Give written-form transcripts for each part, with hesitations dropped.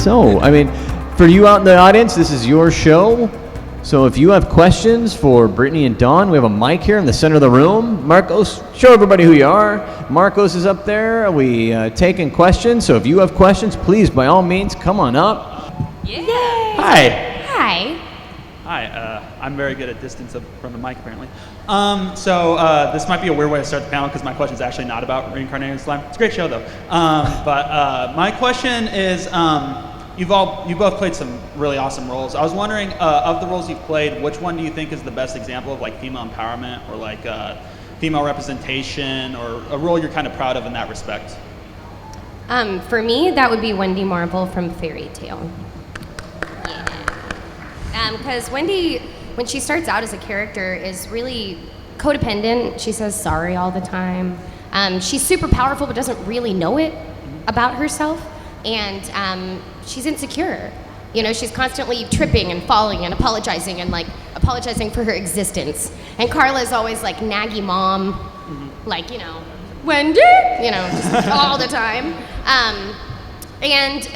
So, I mean, for you out in the audience, this is your show. So if you have questions for Brittany and Dawn, we have a mic here in the center of the room. Marcos, show everybody who you are. Marcos is up there. We taking questions. So if you have questions, please, by all means, come on up. Yay! Hi. Hi. Hi, I'm very good at distance from the mic, apparently. This might be a weird way to start the panel because my question is actually not about Reincarnated Slime. It's a great show, though. But my question is, you both played some really awesome roles. I was wondering, of the roles you've played, which one do you think is the best example of like female empowerment or like female representation, or a role you're kind of proud of in that respect? For me, that would be Wendy Marvel from Fairy Tail. Because Wendy, when she starts out as a character, is really codependent. She says sorry all the time. She's super powerful but doesn't really know it about herself. And she's insecure. You know, she's constantly tripping and falling and apologizing and like apologizing for her existence. And Carla's always like naggy mom, like, you know, Wendy, you know, just all the time. And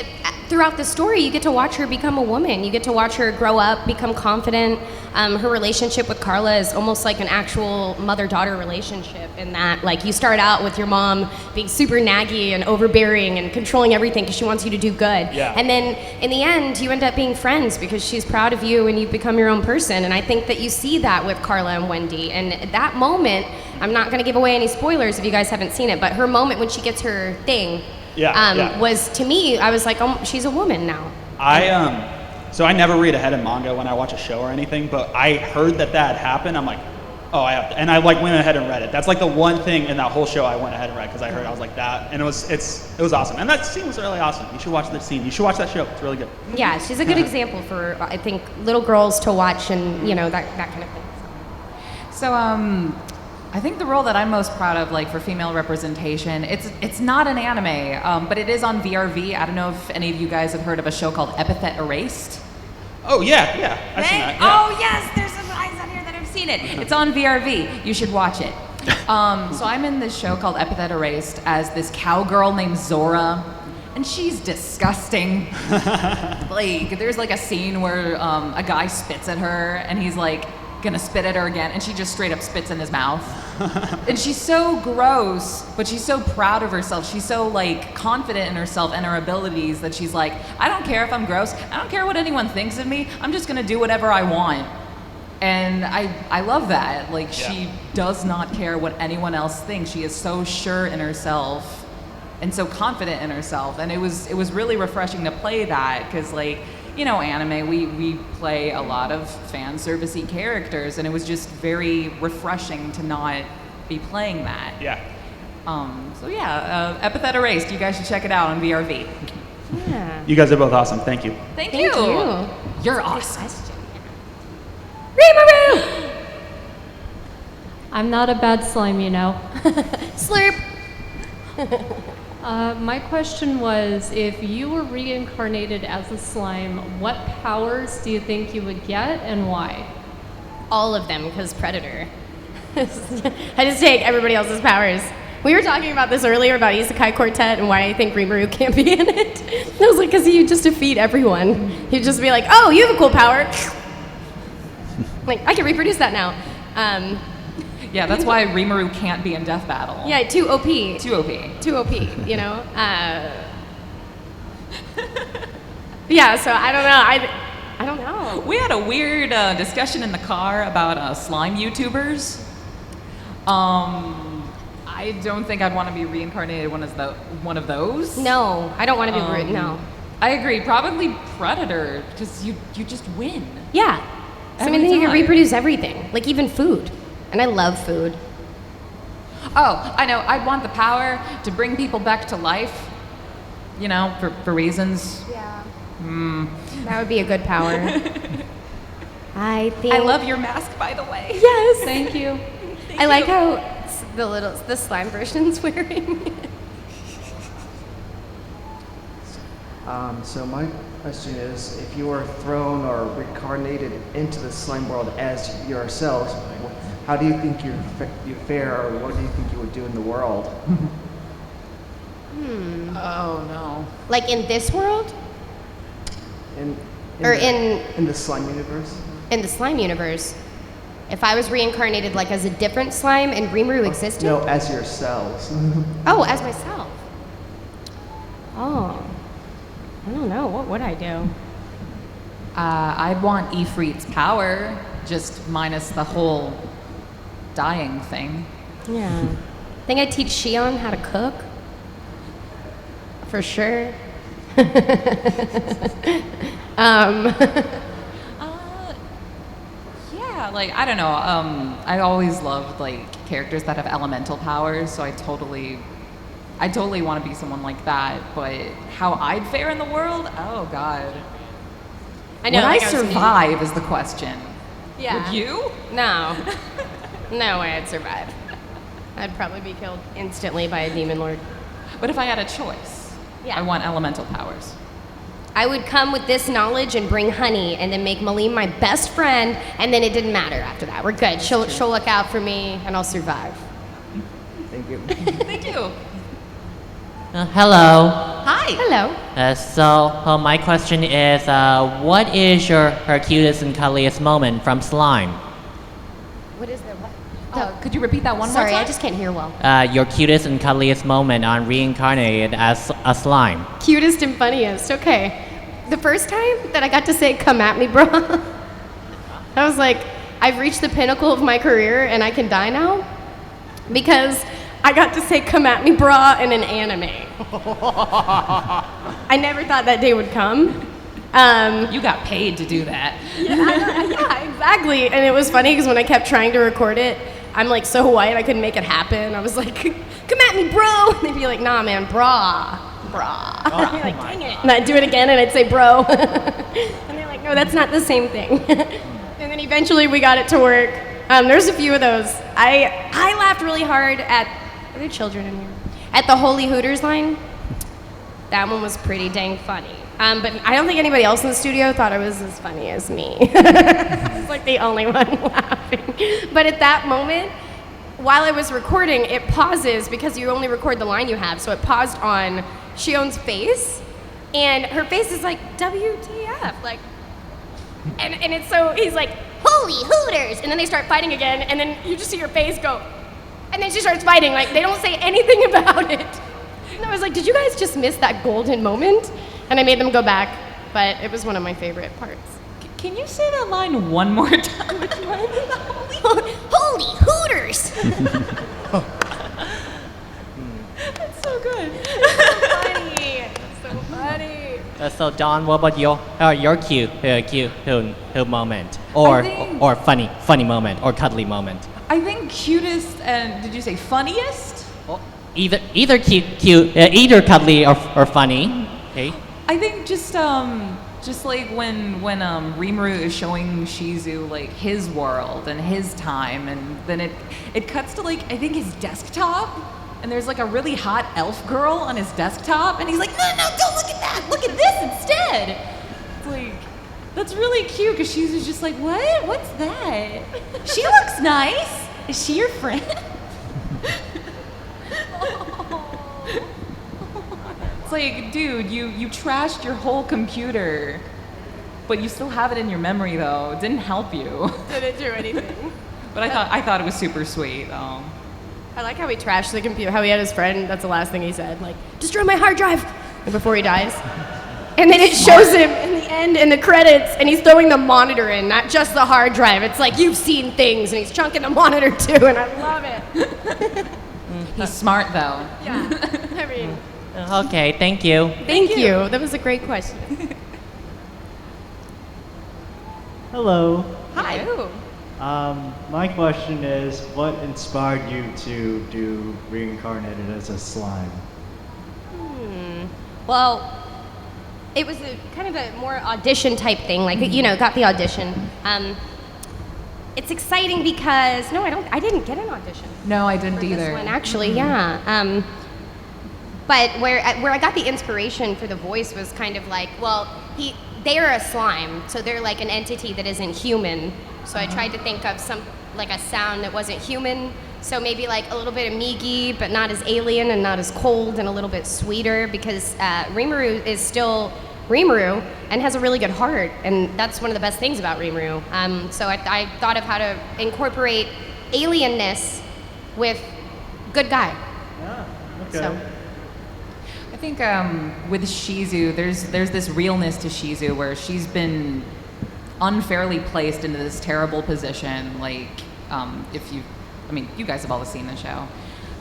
throughout the story, you get to watch her become a woman. You get to watch her grow up, become confident. Her relationship with Carla is almost like an actual mother-daughter relationship in that, like, you start out with your mom being super naggy and overbearing and controlling everything because she wants you to do good. Yeah. And then in the end, you end up being friends because she's proud of you and you become your own person. And I think that you see that with Carla and Wendy. And that moment, I'm not going to give away any spoilers if you guys haven't seen it, but her moment when she gets her thing, was, to me, I was like, oh, she's a woman now. So I never read ahead in manga when I watch a show or anything, but I heard that happened. I'm like, oh, I have to. And I like went ahead and read it. That's like the one thing in that whole show I went ahead and read because I heard, I was like that. And it was awesome. And that scene was really awesome. You should watch that scene. You should watch that show. It's really good. Yeah, she's a good example for, I think, little girls to watch and, you know, that kind of thing. So, I think the role that I'm most proud of, like, for female representation, it's not an anime, but it is on VRV. I don't know if any of you guys have heard of a show called Epithet Erased. Oh, yeah, I've seen that. Yeah. Oh, yes, there's some eyes on here that have seen it. It's on VRV. You should watch it. So I'm in this show called Epithet Erased as this cowgirl named Zora, and she's disgusting. Like, there's like a scene where a guy spits at her, and he's like, gonna spit at her again, and she just straight up spits in his mouth. And she's so gross, but she's so proud of herself. She's so like confident in herself and her abilities that she's like, I don't care if I'm gross. I don't care what anyone thinks of me. I'm just gonna do whatever I want. And I love that. Like, she does not care what anyone else thinks. She is so sure in herself and so confident in herself. And it was really refreshing to play that, because, like, you know, anime, we play a lot of fan servicey characters, and it was just very refreshing to not be playing that. Yeah. Epithet Erased. You guys should check it out on VRV. Yeah. You guys are both awesome. Thank you. Thank you. You're awesome. Rimuru! I'm not a bad slime, you know. Slurp! My question was, if you were reincarnated as a slime, what powers do you think you would get and why? All of them, because Predator. I just take everybody else's powers. We were talking about this earlier about Isekai Quartet and why I think Rimuru can't be in it. And I was like, because you just defeat everyone. He'd just be like, oh, you have a cool power. Like, I can reproduce that now. Yeah, that's why Rimuru can't be in Death Battle. Yeah, too OP. Too OP. Too OP, you know? Yeah, so I don't know. I don't know. We had a weird discussion in the car about slime YouTubers. I don't think I'd want to be reincarnated one of those. No, I don't want to be rude, no. I agree. Probably Predator, because you just win. Yeah. So, I mean, then you can reproduce everything, like even food. And I love food. Oh, I know. I'd want the power to bring people back to life, you know, for reasons. Yeah. That would be a good power. I think. I love your mask, by the way. Yes. Thank you. I like how the slime version's wearing. So my question is, if you were thrown or reincarnated into the slime world as yourselves, how do you think you fare, or what do you think you would do in the world? Oh, no. Like in this world? In the slime universe? In the slime universe, if I was reincarnated like as a different slime and Rimuru existed? No, as yourselves. Oh, as myself. Oh, I don't know. What would I do? I'd want Ifrit's power, just minus the whole dying thing. Yeah. I think I'd teach Shion how to cook. For sure. Yeah, like I don't know. I always loved like characters that have elemental powers, so I totally want to be someone like that. But how I'd fare in the world? Oh God. I know. Would I like was survive is the question. Yeah. Would you? No. No way I'd survive. I'd probably be killed instantly by a demon lord. But if I had a choice, Yeah. I want elemental powers. I would come with this knowledge and bring honey and then make Malim my best friend, and then it didn't matter after that. We're good. She'll look out for me and I'll survive. Thank you. Thank you. Hello. Hi. Hello. So my question is, what is your cutest and cuddliest moment from Slime? What is the what? Could you repeat that one Sorry, more time? I just can't hear well. Your cutest and cuddliest moment on Reincarnated as a slime. Cutest and funniest. Okay. The first time that I got to say "come at me, bro," I was like, I've reached the pinnacle of my career and I can die now because I got to say "come at me, brah" in an anime. I never thought that day would come. You got paid to do that. Yeah, exactly. And it was funny because when I kept trying to record it, I'm like so white I couldn't make it happen. I was like, "Come at me, bro." And they'd be like, "Nah, man, brah." I'd be like, "Dang it." And I'd do it again and I'd say "bro." And they're like, "No, that's not the same thing." And then eventually we got it to work. There's a few of those. I laughed really hard at, are there children in here? At the Holy Hooters line. That one was pretty dang funny. But I don't think anybody else in the studio thought it was as funny as me. I was like the only one laughing. But at that moment, while I was recording, it pauses because you only record the line you have. So it paused on Shion's face, and her face is like, WTF, like, and it's so, he's like, "Holy Hooters," and then they start fighting again, and then you just see her face go, and then she starts fighting, like, they don't say anything about it. And I was like, did you guys just miss that golden moment? And I made them go back, but it was one of my favorite parts. Can you say that line one more time? Holy Hooters! That's so good. Funny. So funny. So Don, what about your cute moment, or think- or funny moment, or cuddly moment? I think cutest and did you say funniest? Either cute, either cuddly or funny. Okay. I think just like when Rimuru is showing Shizu like his world and his time, and then it cuts to like I think his desktop, and there's like a really hot elf girl on his desktop, and he's like, no, don't look at that, look at this instead. It's like that's really cute because Shizu's just like, what? What's that? She looks nice. Is she your friend? It's like, dude, you trashed your whole computer, but you still have it in your memory though. It didn't help you. Didn't do anything. But I thought it was super sweet. I like how he trashed the computer, how he had his friend, that's the last thing he said, like, "Destroy my hard drive," and before he dies. And then it shows him in the end in the credits, and he's throwing the monitor in, not just the hard drive. It's like, you've seen things, and he's chunking the monitor too, and I love it. He's smart though. Yeah, I mean, Okay, thank you. thank you. That was a great question. Hello. Hi. My question is, what inspired you to do Reincarnated as a slime? Well, it was a kind of a more audition type thing, like, got the audition. It's exciting because, no, I didn't get an audition. No, I didn't For either. this one, actually, yeah. But where I got the inspiration for the voice was kind of like, well, they're a slime, so they're like an entity that isn't human. So I tried to think of like a sound that wasn't human. So maybe like a little bit of Migi, but not as alien and not as cold and a little bit sweeter, because Rimuru is still Rimuru and has a really good heart, and that's one of the best things about Rimuru. So I thought of how to incorporate alienness with good guy. Ah, okay. So. I think with Shizu, there's this realness to Shizu where she's been unfairly placed into this terrible position. Like, you guys have all seen the show,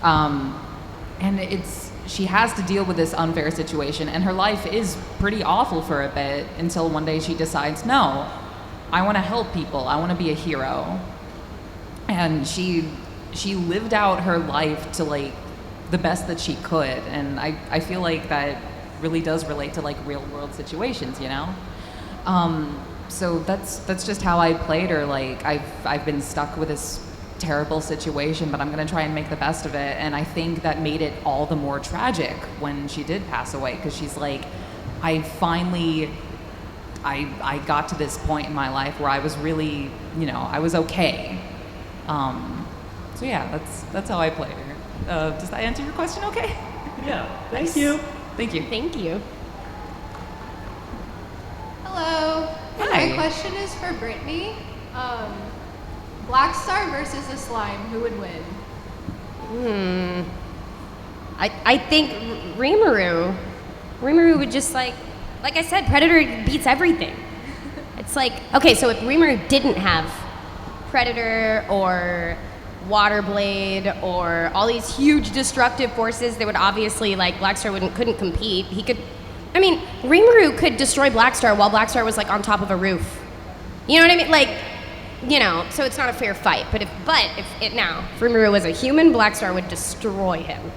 and she has to deal with this unfair situation, and her life is pretty awful for a bit until one day she decides, no, I want to help people. I want to be a hero, and she lived out her life to like the best that she could, and I feel like that really does relate to like real world situations, you know. So that's just how I played her. Like I've been stuck with this terrible situation, but I'm gonna try and make the best of it. And I think that made it all the more tragic when she did pass away, because she's like, I got to this point in my life where I was really, I was okay. So yeah, that's how I played her. Does that answer your question okay? Yeah, thank you. Thank you. Thank you. Hello. Hi. My question is for Brittany. Black Star versus a slime, who would win? I think Rimuru would just like I said, Predator beats everything. It's like, okay, so if Rimuru didn't have Predator or Water Blade or all these huge destructive forces, they would obviously, like, Black Star couldn't compete. Rimuru could destroy Black Star while Black Star was like on top of a roof. You know what I mean? Like, so it's not a fair fight. But if Rimuru was a human, Black Star would destroy him.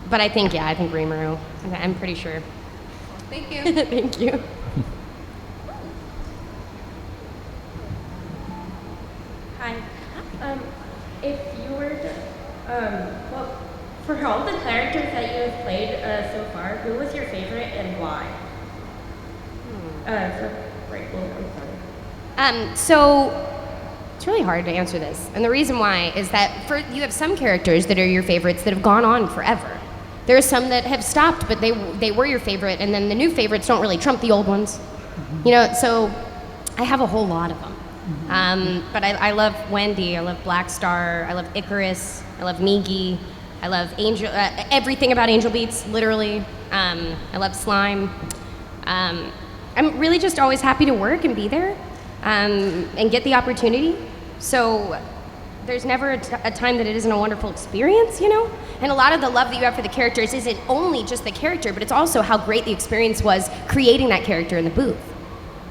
But I think Rimuru. I'm pretty sure. Thank you. Thank you. Hi. If you were to, for all the characters that you have played so far, who was your favorite and why? For Brittany, I'm sorry. So it's really hard to answer this, and the reason why is that you have some characters that are your favorites that have gone on forever. There are some that have stopped, but they were your favorite, and then the new favorites don't really trump the old ones. So I have a whole lot of them. But I love Wendy, I love Black Star, I love Icarus, I love Migi, I love Angel, everything about Angel Beats, literally. I love Slime. I'm really just always happy to work and be there and get the opportunity. So there's never a time that it isn't a wonderful experience, And a lot of the love that you have for the characters isn't only just the character, but it's also how great the experience was creating that character in the booth.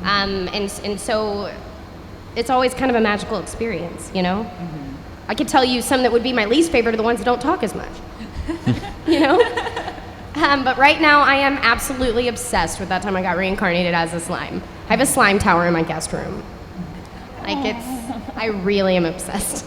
And so it's always kind of a magical experience, Mm-hmm. I could tell you some that would be my least favorite are the ones that don't talk as much, But right now I am absolutely obsessed with that time I got reincarnated as a slime. I have a slime tower in my guest room. I really am obsessed.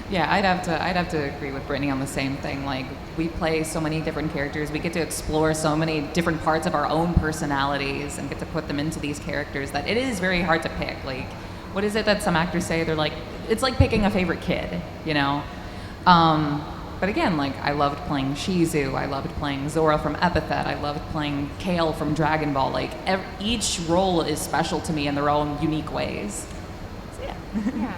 Yeah, I'd have to agree with Brittany on the same thing. Like, we play so many different characters. We get to explore so many different parts of our own personalities and get to put them into these characters that it is very hard to pick. Like, what is it that some actors say? They're like, it's like picking a favorite kid, But again, like, I loved playing Shizu. I loved playing Zora from Epithet. I loved playing Kale from Dragon Ball. Like, each role is special to me in their own unique ways. So, yeah. Yeah.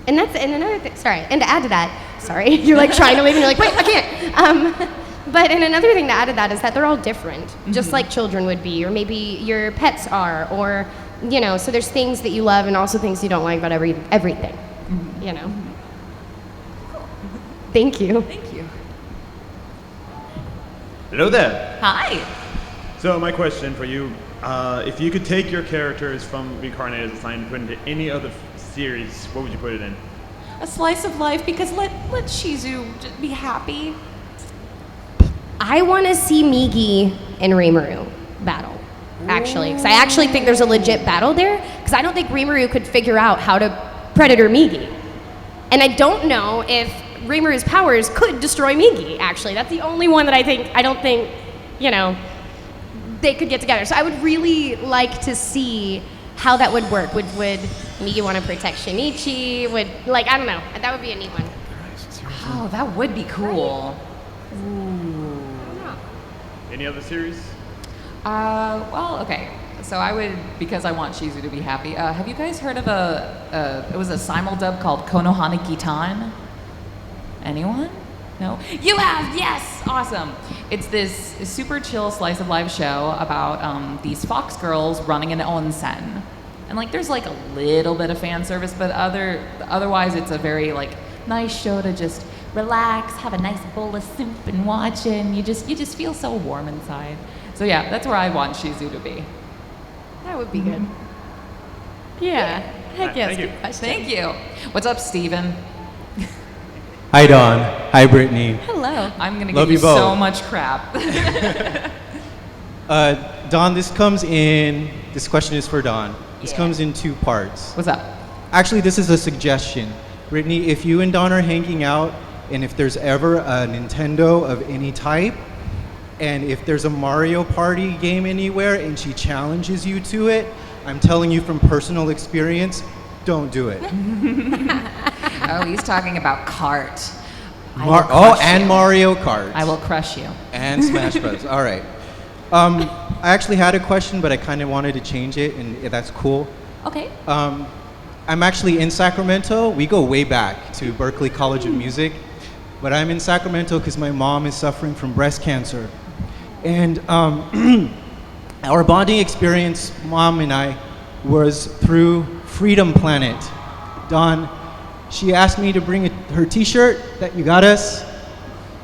And another thing, sorry, and to add to that, sorry, you're like trying to leave and you're like, wait, I can't. But another thing to add to that is that they're all different, just like children would be, or maybe your pets are, or, so there's things that you love and also things you don't like about everything, Thank you. Thank you. Hello there. Hi. So my question for you, if you could take your characters from Reincarnated as a Slime and put into any other series, what would you put it in? A slice of life, because let Shizu just be happy. I want to see Migi and Rimuru battle, actually, because I actually think there's a legit battle there, because I don't think Rimuru could figure out how to Predator Migi. And I don't know if Rimuru's powers could destroy Migi, actually. That's the only one that I don't think, they could get together. So I would really like to see how that would work. Would Migi want to protect Shinichi? I don't know. That would be a neat one. Oh, that would be cool. Ooh. any other series? Well, okay. So I would, because I want Shizu to be happy. Have you guys heard of it was a simuldub called Konohana Gitan? Anyone? No? You have, yes! Awesome. It's this super chill slice of life show about these fox girls running an onsen. And like there's like a little bit of fan service, but otherwise it's a very like nice show to just relax, have a nice bowl of soup and watch it, and you just feel so warm inside. So yeah, that's where I want Shizu to be. That would be good. Yeah. Heck yes. Thank you. Good question. Thank you. What's up, Steven? Hi, Dawn. Hi, Brittany. Hello. I'm gonna Love give you you both. so much crap. Dawn, this question is for Dawn. This comes in 2 parts. What's up? Actually, this is a suggestion. Brittany, if you and Dawn are hanging out, and if there's ever a Nintendo of any type, and if there's a Mario Party game anywhere and she challenges you to it, I'm telling you from personal experience, don't do it. Oh, he's talking about Kart. And Mario Kart. I will crush you. And Smash Bros. All right. I actually had a question, but I kind of wanted to change it, and that's cool. Okay. I'm actually in Sacramento. We go way back to Berklee College of Music, but I'm in Sacramento because my mom is suffering from breast cancer. And our bonding experience, Mom and I, was through Freedom Planet. Dawn, she asked me to bring her t-shirt that you got us.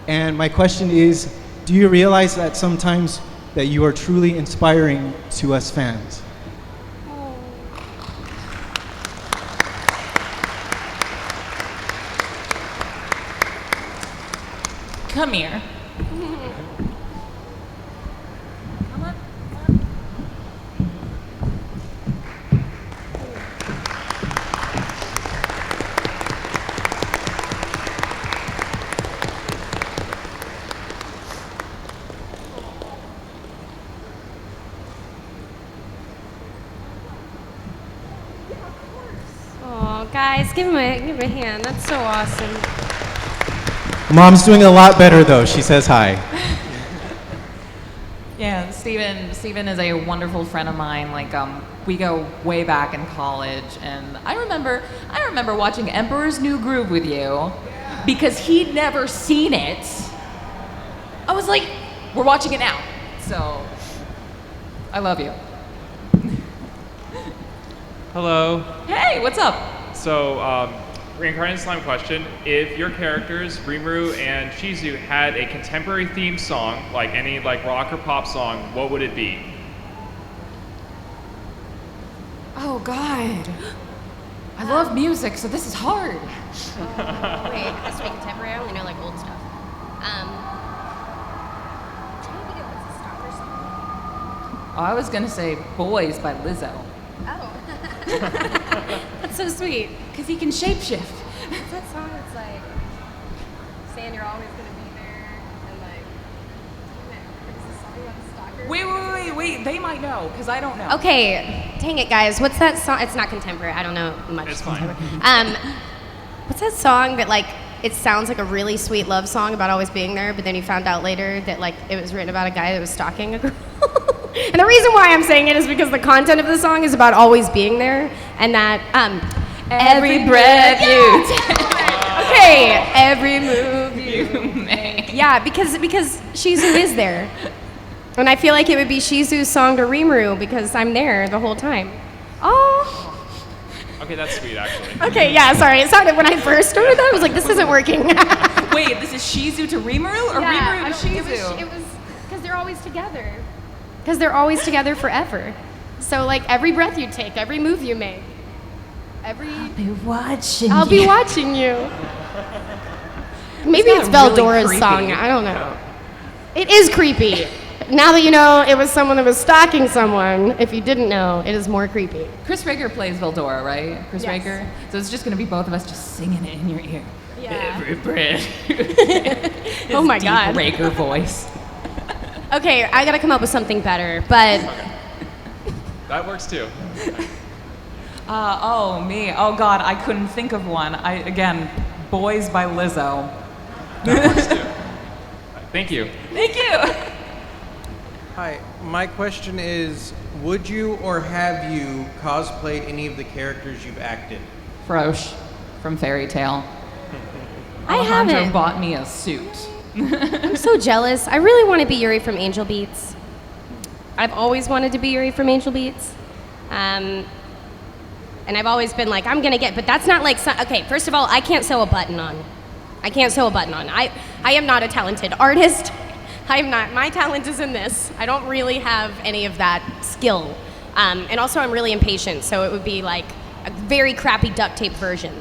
And my question is, do you realize that sometimes that you are truly inspiring to us fans? Come here. Oh, guys, give him a hand. That's so awesome. Mom's doing a lot better though. She says hi. Yeah, Steven is a wonderful friend of mine. Like, we go way back in college, and I remember watching Emperor's New Groove with you because he'd never seen it. I was like, we're watching it now. So, I love you. Hello. Hey, what's up? So, Reincarnated Slime question. If your characters, Rimuru and Shizu, had a contemporary theme song, like any like rock or pop song, what would it be? Oh, God. I love music, so this is hard. Wait, it has to be contemporary. I only know like old stuff. Oh, I was gonna say Boys by Lizzo. Oh. That's so sweet. Because he can shapeshift. What's that song that's like saying you're always gonna be there and like it's a song about a stalker? Wait, they might know, because I don't know. Okay, dang it guys, what's that song? It's not contemporary, I don't know much. It's fine. What's that song that like it sounds like a really sweet love song about always being there, but then you found out later that like it was written about a guy that was stalking a girl? And the reason why I'm saying it is because the content of the song is about always being there, and that every breath you take. Okay, every move you make. Yeah, because Shizu is there, and I feel like it would be Shizu's song to Rimuru because I'm there the whole time. Oh. Okay, that's sweet, actually. Okay, yeah, sorry. It sounded when I first started that I was like, this isn't working. Wait, this is Shizu to Rimuru or Rimuru to Shizu? It was because they're always together. Because they're always together forever. So like every breath you take, every move you make, I'll be watching I'll be watching you. Maybe it's Veldora's really song. I don't know. It is creepy. Now that you know it was someone that was stalking someone, if you didn't know, it is more creepy. Chris Rager plays Veldora, right? Chris Yes. Rager? So it's just going to be both of us just singing it in your ear. Yeah. Every breath. Oh my Deep God. Rager voice. Okay, I gotta come up with something better, but That works too. Me. Oh God, I couldn't think of one. Again, Boys by Lizzo. That works too. Thank you. Thank you. Hi, my question is, would you or have you cosplayed any of the characters you've acted? Frosh from Fairy Tale. I Alejandro haven't. bought me a suit. I'm so jealous. I really want to be Yuri from Angel Beats. I've always wanted to be Yuri from Angel Beats. And I've always been like, I'm going to get, but that's not like, okay, first of all, I can't sew a button on. I am not a talented artist. I'm not. My talent is in this. I don't really have any of that skill. And also, I'm really impatient, so it would be like a very crappy duct tape version.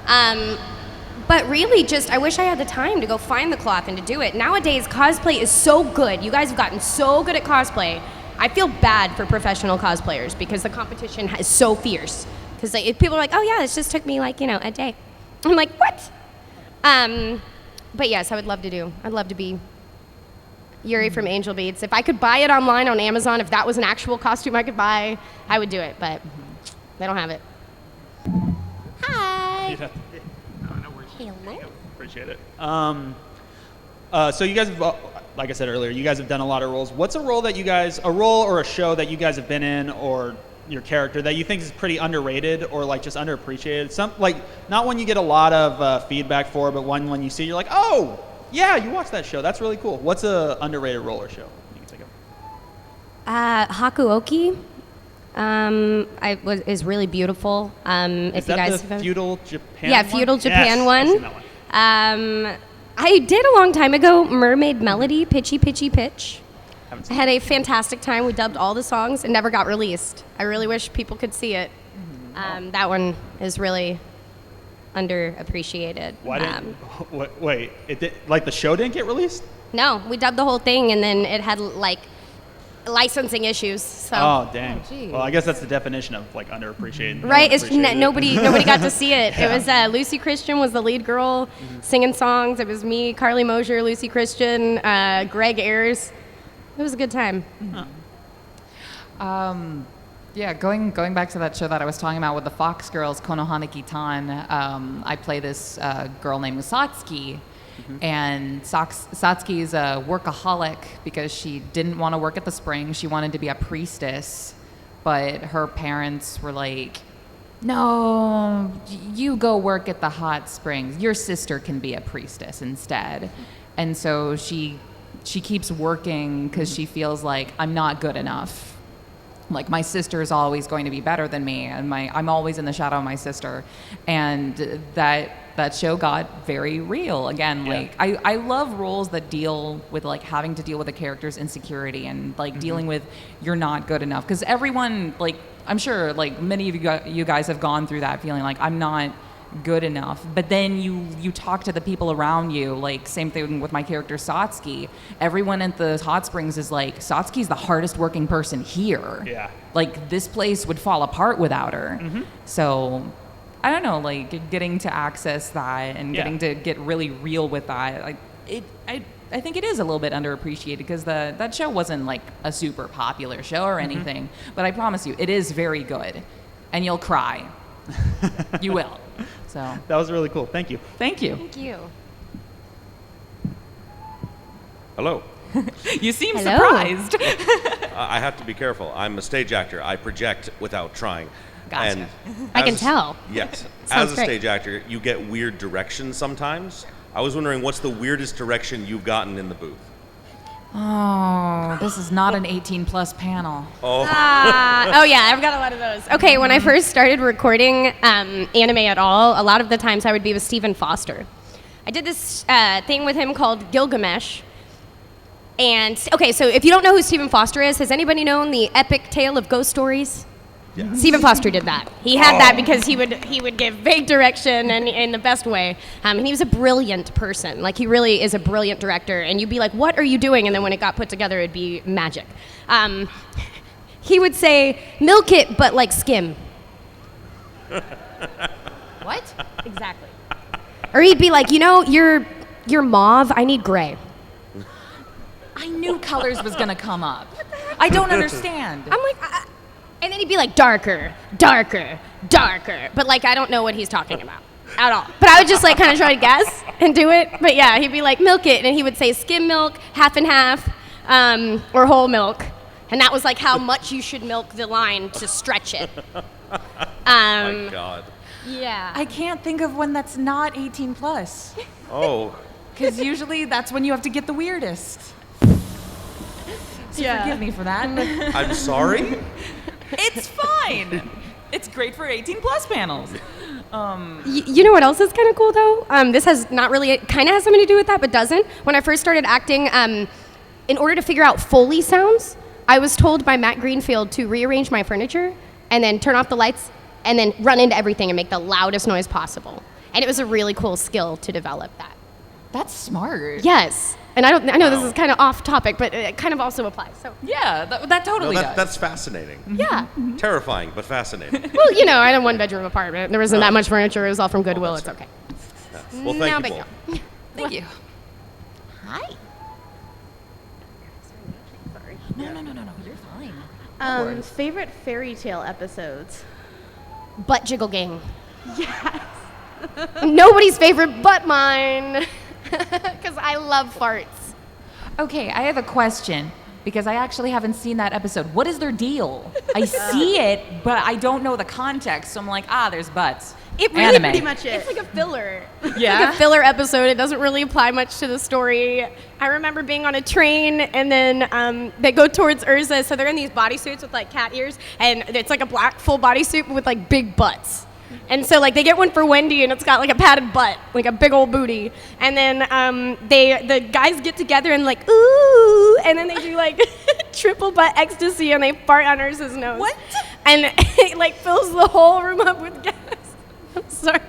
But really, I wish I had the time to go find the cloth and to do it. Nowadays, cosplay is so good. You guys have gotten so good at cosplay. I feel bad for professional cosplayers because the competition is so fierce. Because people are like, oh yeah, this just took me a day. I'm like, what? But yes, I'd love to be Yuri from Angel Beats. If I could buy it online on Amazon, if that was an actual costume I could buy, I would do it, but they don't have it. Hi. Yeah. Hello. Appreciate it. So you guys have, like I said earlier, you guys have done a lot of roles. What's a role or a show that you guys have been in, or your character that you think is pretty underrated or like just underappreciated? Not one you get a lot of feedback for, but one when you see, you're like, oh, yeah, you watched that show. That's really cool. What's a underrated role or show you can think of? Hakuoki is really beautiful. Is that the feudal Japan Yeah, one? feudal Japan Yes, one. I've seen that one. I did a long time ago, Mermaid Melody, Pitchy Pitchy Pitch. I had a fantastic time. We dubbed all the songs and never got released. I really wish people could see it. That one is really underappreciated. Why didn't, wait, the show didn't get released? No, we dubbed the whole thing and then it had licensing issues. So. Oh, dang. Well, I guess that's the definition of underappreciated. Right, nobody got to see it. It was Lucy Christian was the lead girl singing songs. It was me, Carly Mosier, Lucy Christian, Greg Ayers. It was a good time. Yeah, going back to that show that I was talking about with the Fox Girls, Konohana Kitan, I play this girl named Satsuki. And Satsuki is a workaholic because she didn't want to work at the spring. She wanted to be a priestess, but her parents were like, no, you go work at the hot springs. Your sister can be a priestess instead. And so she keeps working because she feels like I'm not good enough. Like my sister is always going to be better than me, and I'm always in the shadow of my sister. And that show got very real again. Yeah. I love roles that deal with having to deal with a character's insecurity and dealing with you're not good enough, because everyone I'm sure many of you guys have gone through that feeling like I'm not good enough, but then you talk to the people around you, same thing with my character Satsuki. Everyone at the hot springs is like, Satsuki's the hardest working person here. Yeah. This place would fall apart without her. So I don't know, getting to access that and getting to get really real with that, I think it is a little bit underappreciated because that show wasn't a super popular show or anything, but I promise you it is very good and you'll cry. You will. So that was really cool. Thank you. Thank you. Thank you. Hello. You seem surprised. I have to be careful. I'm a stage actor. I project without trying. Gotcha. And I can tell. Yes. Sounds As a great. stage actor, you get weird directions sometimes. I was wondering, what's the weirdest direction you've gotten in the booth? Oh, this is not an 18+ panel. Oh. Oh yeah, I've got a lot of those. Okay, when I first started recording anime at all, a lot of the times I would be with Stephen Foster. I did this thing with him called Gilgamesh. And okay, so if you don't know who Stephen Foster is, has anybody known the epic tale of ghost stories? Yeah. Stephen Foster did that. He had that because he would give vague direction and in the best way. And he was a brilliant person. He really is a brilliant director. And you'd be like, what are you doing? And then when it got put together, it'd be magic. He would say, milk it, but skim. What? Exactly. Or he'd be like, you're mauve, I need gray. I knew colors was gonna come up. I don't understand. I'm like, and then he'd be like, darker, darker, darker. But I don't know what he's talking about at all. But I would just kind of try to guess and do it. But yeah, he'd be like, milk it. And he would say skim milk, half and half. or whole milk. And that was like how much you should milk the line to stretch it. Oh my God. Yeah. I can't think of one that's not 18 plus. Oh. Because usually that's when you have to get the weirdest. So forgive me for that. I'm sorry? It's fine. It's great for 18 plus panels. You know what else is kind of cool though? This has not really, it kind of has something to do with that, but doesn't. When I first started acting, in order to figure out Foley sounds, I was told by Matt Greenfield to rearrange my furniture and then turn off the lights and then run into everything and make the loudest noise possible. And it was a really cool skill to develop that. That's smart. Yes. And I know this is kind of off topic, but it kind of also applies. So yeah, that totally does. That's fascinating. Yeah. Terrifying, but fascinating. Well, you know, I had a one-bedroom apartment. There wasn't that much furniture. It was all from Goodwill. It's okay. Yeah. Well, thank you both. Thank you. Hi. No, you're fine. Favorite fairy tale episodes? Butt Jiggle Gang. Yes. Nobody's favorite but mine. Because I love farts. Okay, I have a question because I actually haven't seen that episode. What is their deal? I see it, but I don't know the context. So I'm like, there's butts. It really Anime. Pretty much it. It's like a filler. Yeah? It's like a filler episode. It doesn't really apply much to the story. I remember being on a train, and then they go towards Urza, so they're in these bodysuits with like cat ears, and it's like a black full bodysuit with like big butts. And so like they get one for Wendy, and it's got like a padded butt, like a big old booty. And then the guys get together and like ooh, and then they do like triple butt ecstasy, and they fart on Urza's nose. What? And it like fills the whole room up with gas. I'm sorry.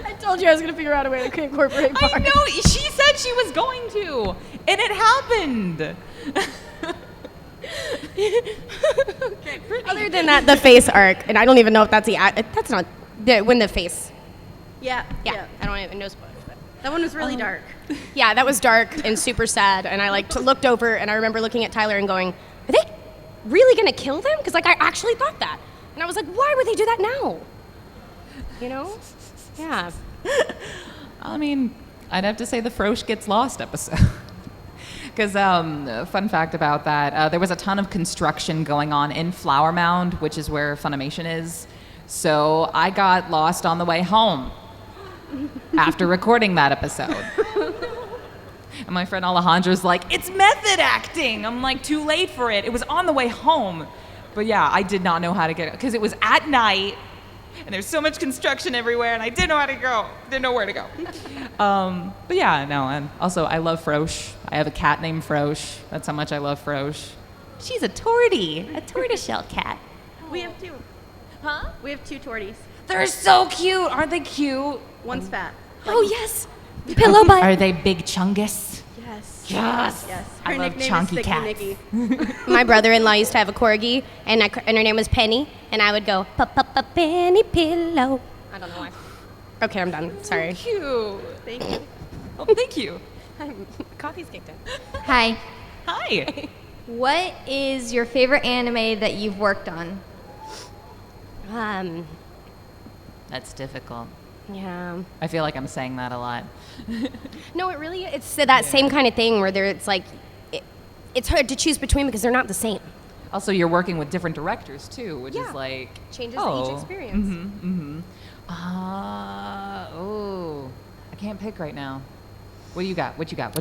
I told you I was going to figure out a way to incorporate farts. I know. She said she was going to, and it happened. Okay. Other than that, the face arc, and I don't even know if that's that's not when the face. Yeah. I don't even know spoilers. But. That one was really dark. Yeah, that was dark and super sad, and I like looked over, and I remember looking at Tyler and going, "Are they really going to kill them?" Because like I actually thought that, and I was like, "Why would they do that now?" You know? Yeah. I mean, I'd have to say the Frosh Gets Lost episode. Because, fun fact about that, there was a ton of construction going on in Flower Mound, which is where Funimation is. So I got lost on the way home after recording that episode. And my friend Alejandra's like, it's method acting. I'm like, too late for it. It was on the way home. But yeah, I did not know how to get it because it was at night. And there's so much construction everywhere, and I didn't know how to go. Didn't know where to go. But yeah, no, and also I love Frosh. I have a cat named Frosh. That's how much I love Frosh. She's a tortie, a tortoiseshell cat. We have two. Huh? We have two torties. They're so cute. Aren't they cute? One's fat. Oh, yes. Pillow butt. Are they big chungus? Yes. Yes. Yes. I Her love nickname chunky is Sticky cats. Nicky. My brother-in-law used to have a corgi, and her name was Penny, and I would go, Penny pillow. I don't know why. Okay, I'm done. Sorry. So cute. Thank you. Oh, thank you. Coffee's kicked in. Hi. Hi. What is your favorite anime that you've worked on? That's difficult. Yeah. I feel like I'm saying that a lot. No, it really, it's that same kind of thing where it's like, it's hard to choose between because they're not the same. Also, you're working with different directors too, which Yeah. is like Changes each experience. Oh, I can't pick right now. What do you got? What you got?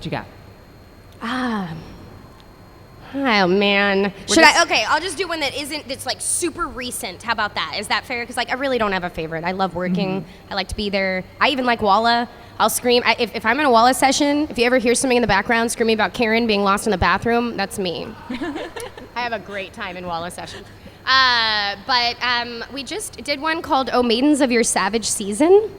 Oh man. Okay, I'll just do one that's like super recent. How about that? Is that fair? Because like I really don't have a favorite. I love working. I like to be there. I even like Walla. I'll scream. If I'm in a Walla session, if you ever hear something in the background screaming about Karen being lost in the bathroom, that's me. I have a great time in Walla sessions. But we just did one called Oh Maidens of Your Savage Season.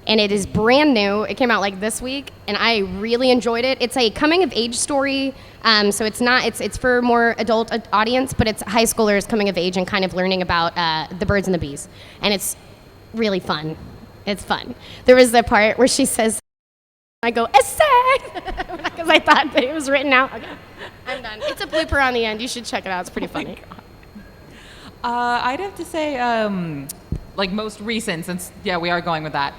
And it is brand new. It came out like this week, and I really enjoyed it. It's a coming of age story, so it's for more adult audience, but it's high schoolers coming of age and kind of learning about the birds and the bees, and it's really fun. It's fun. There was the part where she says, I go, essay, because I thought that it was written out. Okay, I'm done. It's a blooper on the end. You should check it out. It's pretty funny. I'd have to say, like most recent, since we are going with that.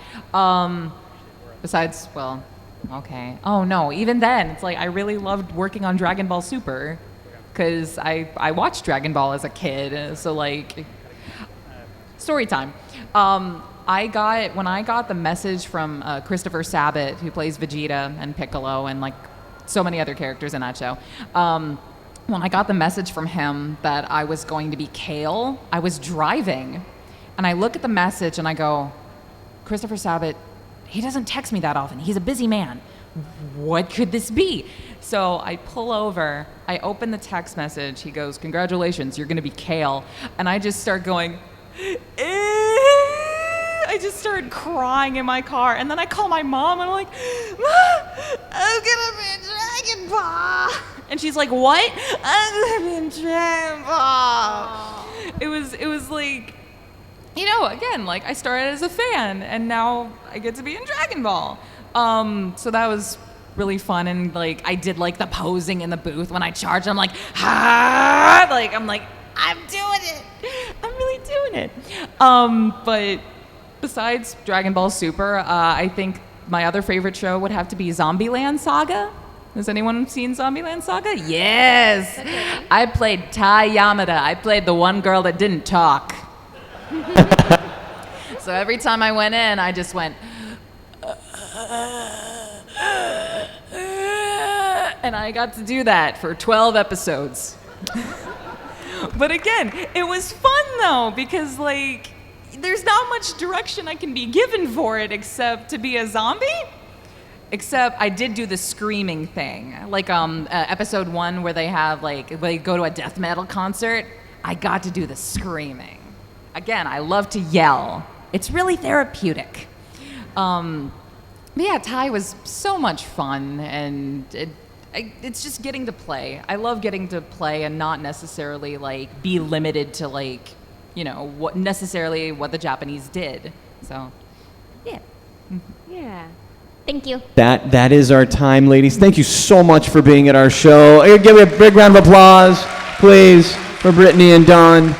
Besides, well, Okay. Oh no, even then, it's like I really loved working on Dragon Ball Super because I watched Dragon Ball as a kid. So like, story time. When I got the message from Christopher Sabat, who plays Vegeta and Piccolo and like so many other characters in that show. When I got the message from him that I was going to be Kale, I was driving, and I look at the message and I go, Christopher Sabat, he doesn't text me that often. He's a busy man. What could this be? So I pull over, I open the text message. He goes, congratulations, you're going to be Kale. And I just start going, I just started crying in my car. And then I call my mom, and I'm like, Mom, I'm going to be Dragon Ball. And she's like, what? I'm going to be Dragon Ball. It was like, you know, again, like I started as a fan, and now I get to be in Dragon Ball. So that was really fun, and like I did like the posing in the booth when I charged. I'm like, ha! Like I'm doing it. I'm really doing it. But besides Dragon Ball Super, I think my other favorite show would have to be Zombieland Saga. Has anyone seen Zombieland Saga? Yes. I played Tai Yamada. I played the one girl that didn't talk. So every time I went in, I just went, and I got to do that for 12 episodes. But again, it was fun though, because like, there's not much direction I can be given for it except to be a zombie. Except I did do the screaming thing, like episode 1 where they go to a death metal concert. I got to do the screaming. Again, I love to yell. It's really therapeutic. But yeah, Tai was so much fun, and it's just getting to play. I love getting to play and not necessarily like be limited to like, you know, what the Japanese did. So, yeah. Yeah. Thank you. That is our time, ladies. Thank you so much for being at our show. Give me a big round of applause, please, for Brittany and Dawn.